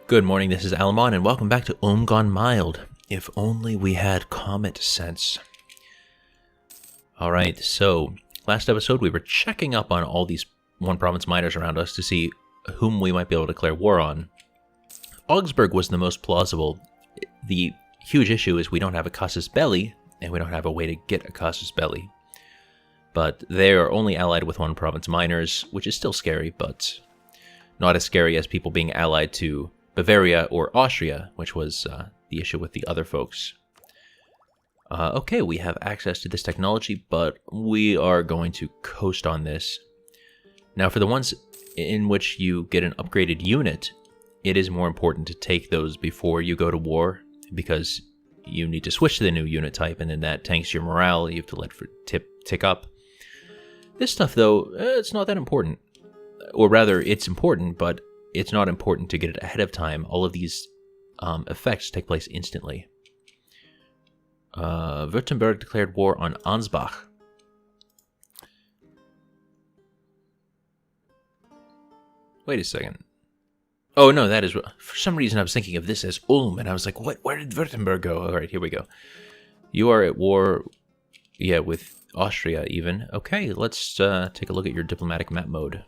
Good morning, this is Alamon, and welcome back to Ulm Gone Mild. If only we had comet sense. Alright, so, last episode we were checking up on all these one-province miners around us to see whom we might be able to declare war on. Augsburg was the most plausible. The huge issue is we don't have a casus belli, and we don't have a way to get a casus belli. But they are only allied with one-province miners, which is still scary, but not as scary as people being allied to Bavaria or Austria, which was the issue with the other folks. Okay, we have access to this technology, but we are going to coast on this. Now, for the ones in which you get an upgraded unit, it is more important to take those before you go to war, because you need to switch to the new unit type, and then that tanks your morale. You have to let it tick up. This stuff, though, it's not that important. Or rather, it's important, but it's not important to get it ahead of time. All of these effects take place instantly. Württemberg declared war on Ansbach. Wait a second. Oh, no, that is... For some reason, I was thinking of this as Ulm, and I was like, what? Where did Württemberg go? All right, here we go. You are at war, yeah, with Austria, even. Okay, let's take a look at your diplomatic map mode.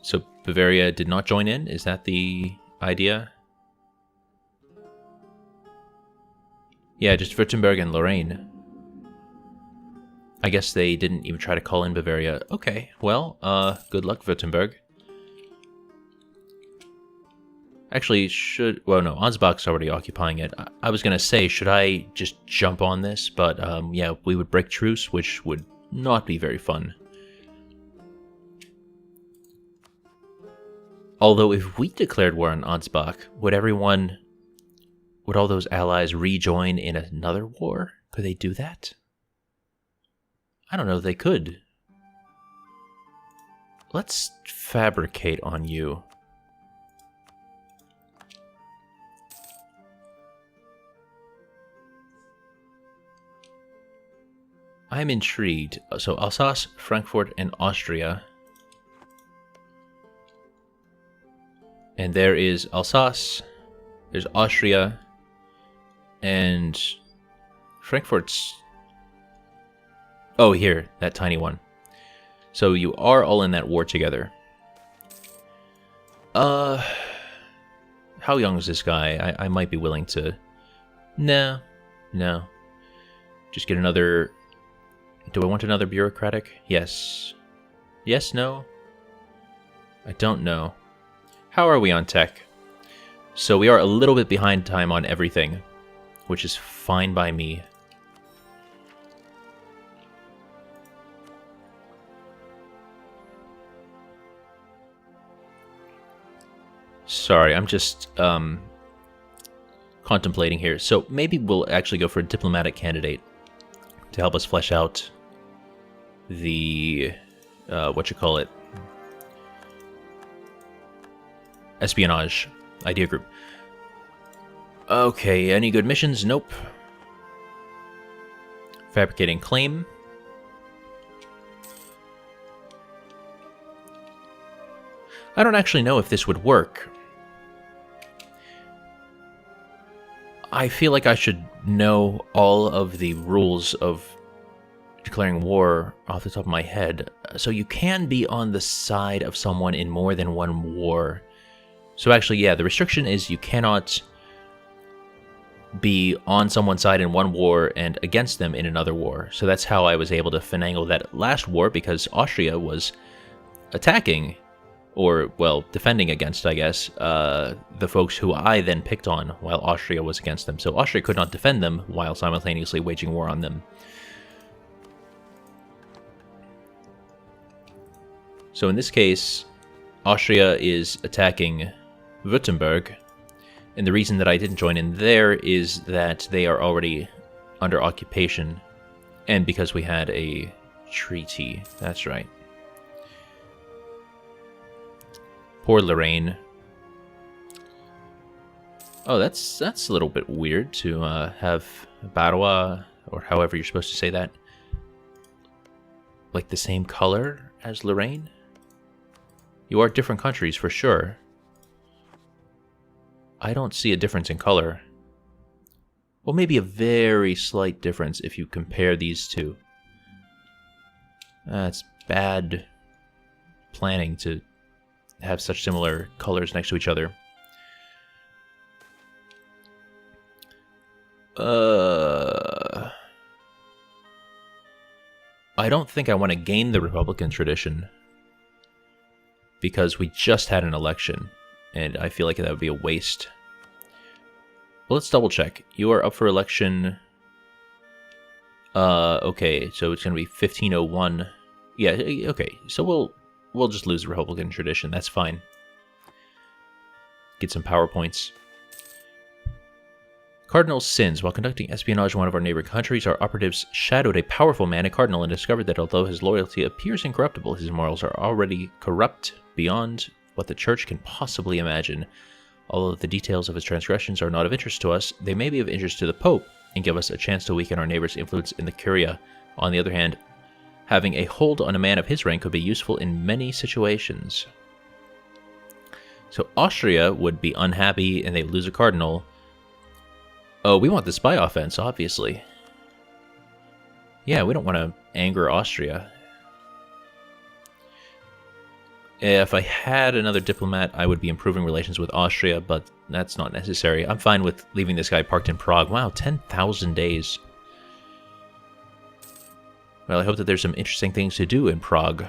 So Bavaria did not join in? Is that the idea? Yeah, just Württemberg and Lorraine. I guess they didn't even try to call in Bavaria. Okay, well, good luck, Württemberg. Actually, well, no, Ansbach's already occupying it. I was going to say, should I just jump on this? But, yeah, we would break truce, which would not be very fun. Although, if we declared war on Ansbach, would all those allies rejoin in another war? Could they do that? I don't know, they could. Let's fabricate on you. I'm intrigued. So, Alsace, Frankfurt, and Austria. And there is Alsace, there's Austria, and Frankfurt's... Oh, here, that tiny one. So you are all in that war together. How young is this guy? I might be willing to... No. Just get another... Do I want another bureaucratic? Yes. Yes, no? I don't know. How are we on tech? So we are a little bit behind time on everything, which is fine by me. Sorry, I'm just contemplating here. So maybe we'll actually go for a diplomatic candidate to help us flesh out the Espionage idea group. Okay, any good missions? Nope. Fabricating claim. I don't actually know if this would work. I feel like I should know all of the rules of declaring war off the top of my head. So you can be on the side of someone in more than one war. So actually, yeah, the restriction is you cannot be on someone's side in one war and against them in another war. So that's how I was able to finagle that last war, because Austria was attacking, or, well, defending against, I guess, the folks who I then picked on while Austria was against them. So Austria could not defend them while simultaneously waging war on them. So in this case, Austria is attacking Württemberg, and the reason that I didn't join in there is that they are already under occupation, and because we had a treaty. That's right. Poor Lorraine. Oh, that's a little bit weird to have Barua, or however you're supposed to say that, like the same color as Lorraine? You are different countries for sure. I don't see a difference in color. Well, maybe a very slight difference if you compare these two. It's bad planning to have such similar colors next to each other. I don't think I want to gain the Republican tradition because we just had an election and I feel like that would be a waste. Well, let's double check. You are up for election. Okay, so it's going to be 1501. Yeah, okay. So we'll just lose the Republican tradition. That's fine. Get some power points. Cardinal's sins. While conducting espionage in one of our neighboring countries, our operatives shadowed a powerful man, a cardinal, and discovered that although his loyalty appears incorruptible, his morals are already corrupt beyond what the Church can possibly imagine. Although the details of his transgressions are not of interest to us, they may be of interest to the Pope and give us a chance to weaken our neighbor's influence in the Curia. On the other hand, having a hold on a man of his rank could be useful in many situations. So Austria would be unhappy and they would lose a cardinal. Oh, we want the spy offense, obviously. Yeah, we don't want to anger Austria. If I had another diplomat, I would be improving relations with Austria, but that's not necessary. I'm fine with leaving this guy parked in Prague. Wow, 10,000 days. Well, I hope that there's some interesting things to do in Prague.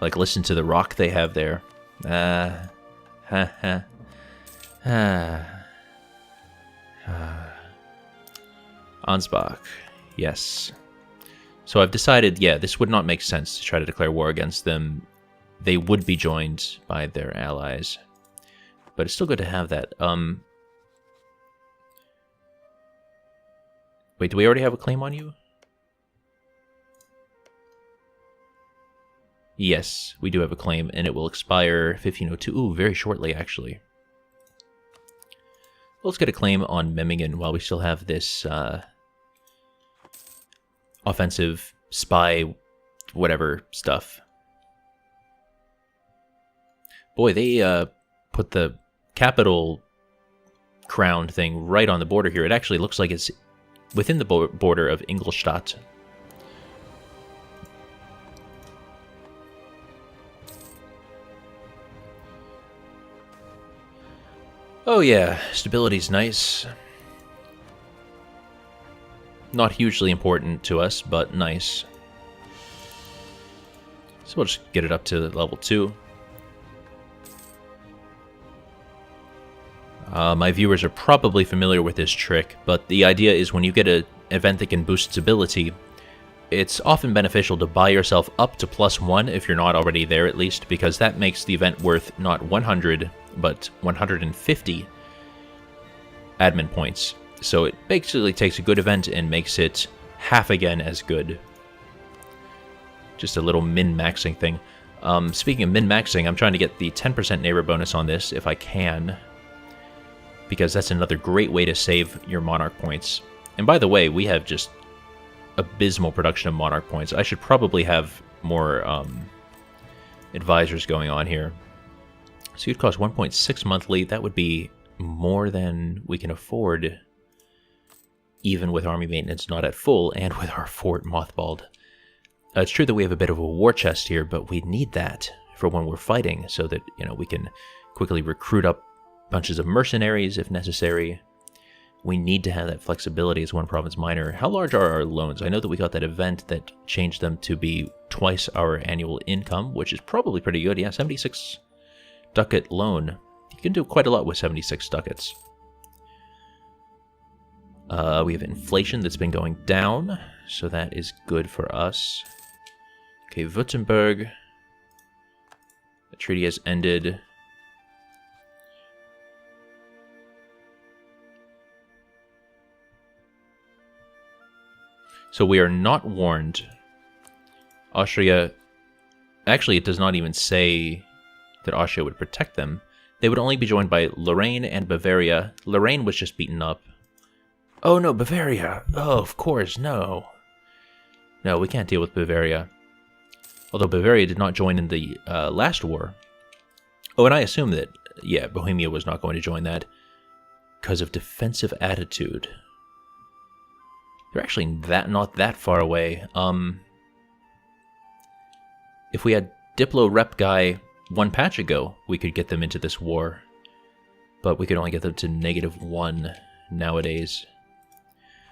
Like listen to the rock they have there. Ansbach. Yes. So I've decided, yeah, this would not make sense to try to declare war against them. They would be joined by their allies. But it's still good to have that. Wait, do we already have a claim on you? Yes, we do have a claim, and it will expire 1502. Ooh, very shortly, actually. Let's get a claim on Memmingen while we still have this offensive spy whatever stuff. Boy, they put the capital crown thing right on the border here. It actually looks like it's within the border of Ingolstadt. Oh yeah, stability's nice. Not hugely important to us, but nice. So we'll just get it up to level 2. My viewers are probably familiar with this trick, but the idea is when you get an event that can boost stability, it's often beneficial to buy yourself up to +1 if you're not already there at least, because that makes the event worth not 100, but 150 admin points. So it basically takes a good event and makes it half again as good. Just a little min-maxing thing. Speaking of min-maxing, I'm trying to get the 10% neighbor bonus on this if I can, because that's another great way to save your monarch points. And by the way, we have just abysmal production of monarch points. I should probably have more advisors going on here. So you'd cost 1.6 monthly. That would be more than we can afford, even with army maintenance not at full and with our fort mothballed. It's true that we have a bit of a war chest here, but we need that for when we're fighting so that, you know, we can quickly recruit up bunches of mercenaries if necessary. We need to have that flexibility as one province minor. How large are our loans? I know that we got that event that changed them to be twice our annual income, which is probably pretty good. Yeah, 76 ducat loan. You can do quite a lot with 76 ducats. We have inflation that's been going down, so that is good for us. Okay, Württemberg. The treaty has ended. So we are not warned. Austria... Actually, it does not even say that Austria would protect them. They would only be joined by Lorraine and Bavaria. Lorraine was just beaten up. Oh no, Bavaria! Oh, of course, no. No, we can't deal with Bavaria. Although Bavaria did not join in the last war. Oh, and I assume that, yeah, Bohemia was not going to join that because of defensive attitude. They're actually not that far away. If we had Diplo Rep Guy one patch ago, we could get them into this war. But we could only get them to -1 nowadays.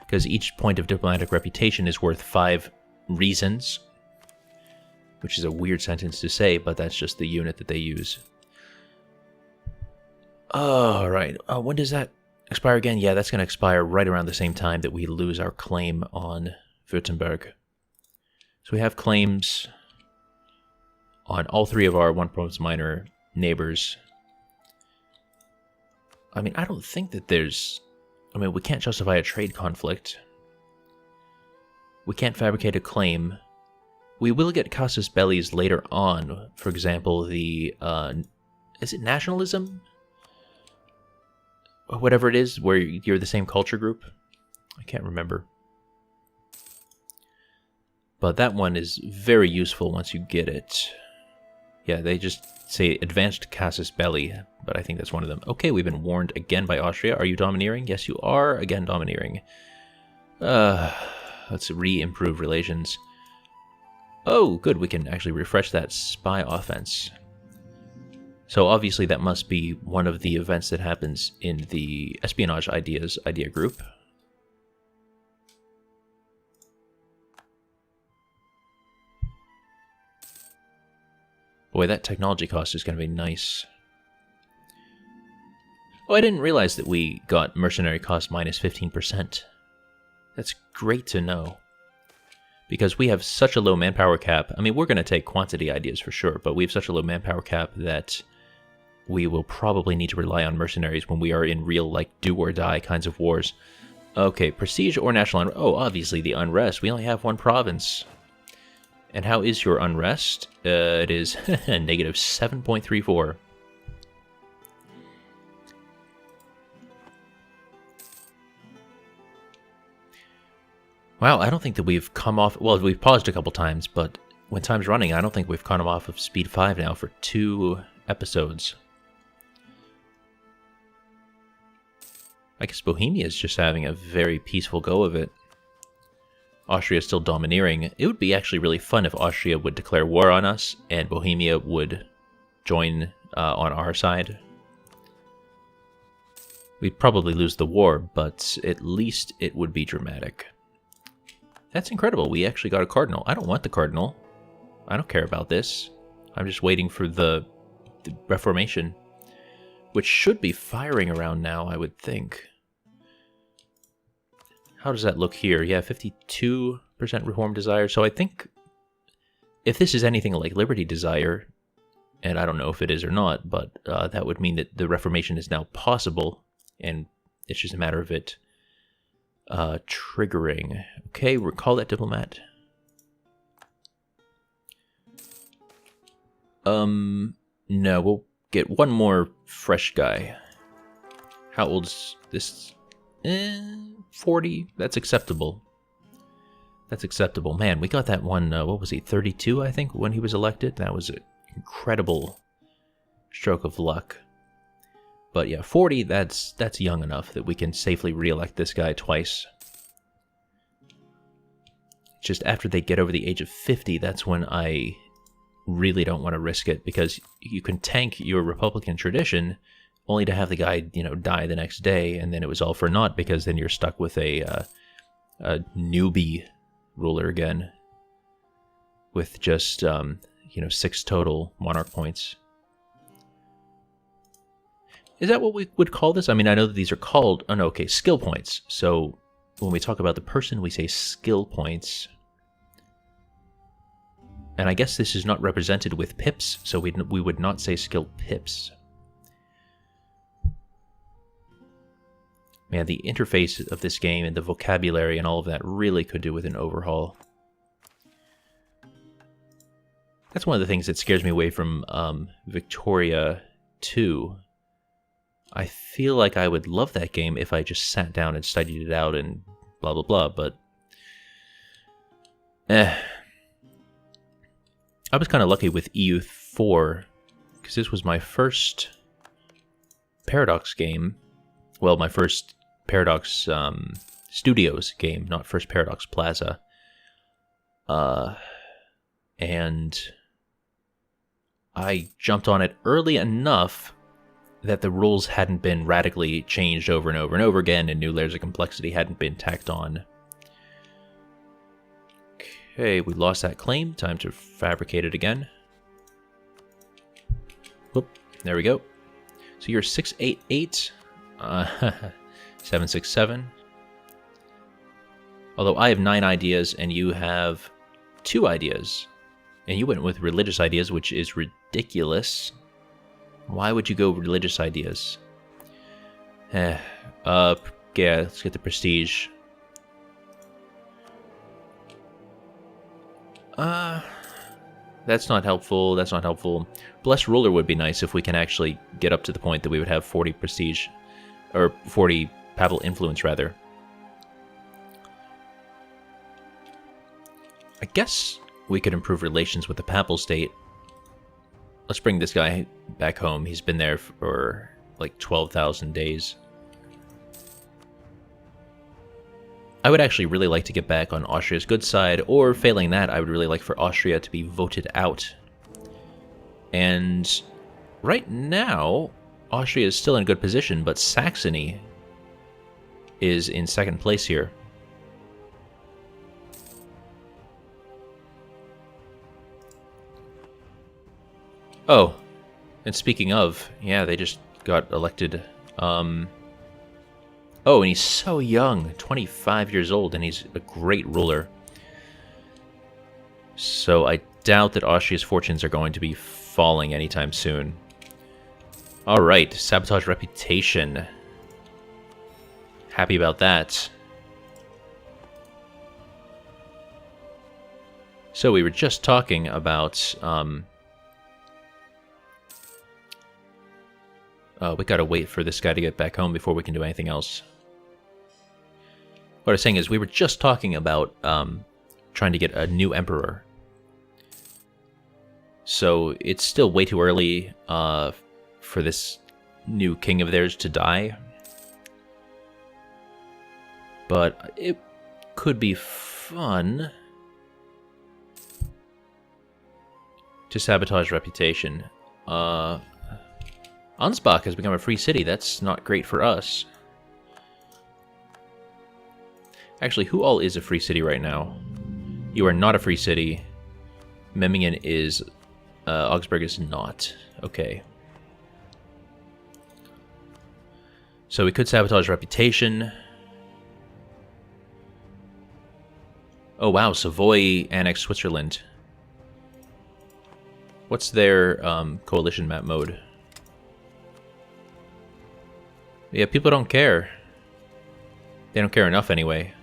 Because each point of diplomatic reputation is worth 5 reasons. Which is a weird sentence to say, but that's just the unit that they use. Alright, when does that expire again? Yeah, that's going to expire right around the same time that we lose our claim on Württemberg. So we have claims on all 3 of our 1 province minor neighbors. I mean, I don't think that there's... I mean, we can't justify a trade conflict. We can't fabricate a claim. We will get casus bellis later on. For example, the... is it nationalism? Or whatever it is, where you're the same culture group? I can't remember. But that one is very useful once you get it. Yeah, they just say advanced casus belli, but I think that's one of them. Okay, we've been warned again by Austria. Are you domineering? Yes, you are again domineering. Let's re-improve relations. Oh, good, we can actually refresh that spy offense. So obviously that must be one of the events that happens in the espionage idea group. Boy, that technology cost is going to be nice. Oh, I didn't realize that we got mercenary cost minus 15%. That's great to know. Because we have such a low manpower cap. I mean, we're going to take quantity ideas for sure, but we have such a low manpower cap that we will probably need to rely on mercenaries when we are in real, like, do-or-die kinds of wars. Okay, prestige or national unrest? Oh, obviously the unrest. We only have 1 province. And how is your unrest? It is negative 7.34. Wow, I don't think that we've come off... Well, we've paused a couple times, but when time's running, I don't think we've come off of speed 5 now for 2 episodes. I guess Bohemia is just having a very peaceful go of it. Austria is still domineering. It would be actually really fun if Austria would declare war on us and Bohemia would join on our side. We'd probably lose the war, but at least it would be dramatic. That's incredible. We actually got a cardinal. I don't want the cardinal. I don't care about this. I'm just waiting for the Reformation, which should be firing around now, I would think. How does that look here? Yeah, 52% reform desire. So I think if this is anything like liberty desire, and I don't know if it is or not, but that would mean that the Reformation is now possible, and it's just a matter of it triggering. Okay, recall that diplomat. No, we'll get one more fresh guy. How old's this? 40. That's acceptable. That's acceptable. Man, we got that one, what was he, 32, I think, when he was elected? That was an incredible stroke of luck. But yeah, 40, that's young enough that we can safely re-elect this guy twice. Just after they get over the age of 50, that's when I really don't want to risk it, because you can tank your Republican tradition only to have the guy, you know, die the next day, and then it was all for naught, because then you're stuck with a newbie ruler again with just, 6 total monarch points. Is that what we would call this? I mean, I know that these are called, oh no, okay, skill points. So when we talk about the person, we say skill points. And I guess this is not represented with pips, so we would not say skill pips. Man, the interface of this game and the vocabulary and all of that really could do with an overhaul. That's one of the things that scares me away from Victoria 2. I feel like I would love that game if I just sat down and studied it out and blah blah blah, but... I was kind of lucky with EU4, because this was my first Paradox game. Well, my first Paradox Studios game, not first Paradox Plaza. And I jumped on it early enough that the rules hadn't been radically changed over and over and over again, and new layers of complexity hadn't been tacked on. Okay, we lost that claim. Time to fabricate it again. Whoop, there we go. So you're 688, 767. Although I have 9 ideas and you have 2 ideas. And you went with religious ideas, which is ridiculous. Why would you go religious ideas? Yeah, let's get the prestige. That's not helpful, that's not helpful. Blessed Ruler would be nice if we can actually get up to the point that we would have 40 prestige, or 40 papal influence, rather. I guess we could improve relations with the papal state. Let's bring this guy back home. He's been there for like 12,000 days. I would actually really like to get back on Austria's good side, or failing that, I would really like for Austria to be voted out. And right now, Austria is still in a good position, but Saxony is in second place here. Oh, and speaking of, yeah, they just got elected. Oh, and he's so young, 25 years old, and he's a great ruler. So I doubt that Austria's fortunes are going to be falling anytime soon. Alright, sabotage reputation. Happy about that. So we were just talking about... we gotta wait for this guy to get back home before we can do anything else. What I was saying is, we were just talking about trying to get a new emperor. So it's still way too early for this new king of theirs to die. But it could be fun to sabotage reputation. Ansbach has become a free city. That's not great for us. Actually, who all is a free city right now? You are not a free city. Memmingen is... Augsburg is not. Okay. So we could sabotage reputation. Oh wow, Savoy annexed Switzerland. What's their coalition map mode? Yeah, people don't care. They don't care enough anyway.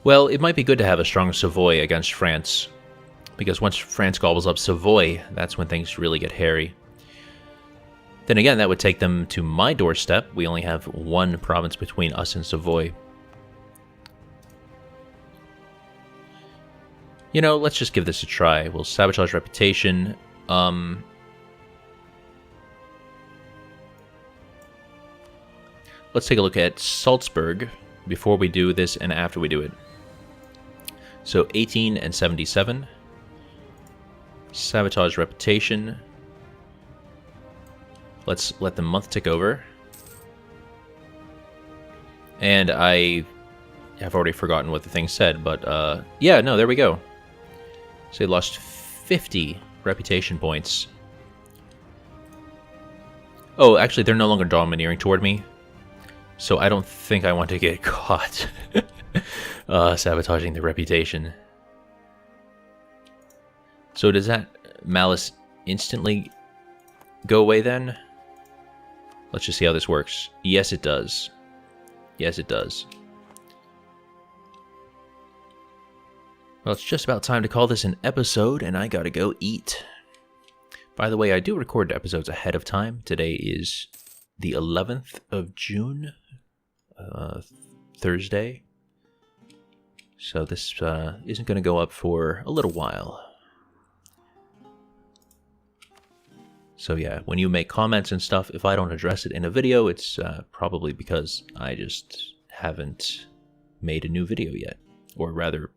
Well, it might be good to have a strong Savoy against France, because once France gobbles up Savoy, that's when things really get hairy. Then again, that would take them to my doorstep. We only have one province between us and Savoy. You know, let's just give this a try. We'll sabotage reputation. Let's take a look at Salzburg before we do this and after we do it. So 18 and 77. Sabotage reputation. Let's let the month tick over. And I have already forgotten what the thing said, but yeah, no, there we go. So they lost 50 reputation points. Oh, actually, they're no longer domineering toward me. So I don't think I want to get caught sabotaging the reputation. So does that malice instantly go away then? Let's just see how this works. Yes, it does. Yes, it does. Well, it's just about time to call this an episode, and I gotta go eat. By the way, I do record episodes ahead of time. Today is the 11th of June, Thursday. So this isn't going to go up for a little while. So yeah, when you make comments and stuff, if I don't address it in a video, it's probably because I just haven't made a new video yet. Or rather,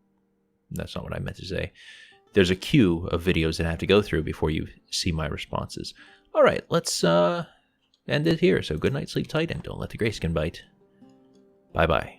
that's not what I meant to say. There's a queue of videos that I have to go through before you see my responses. All right, let's end it here. So good night, sleep tight, and don't let the grayskin bite. Bye-bye.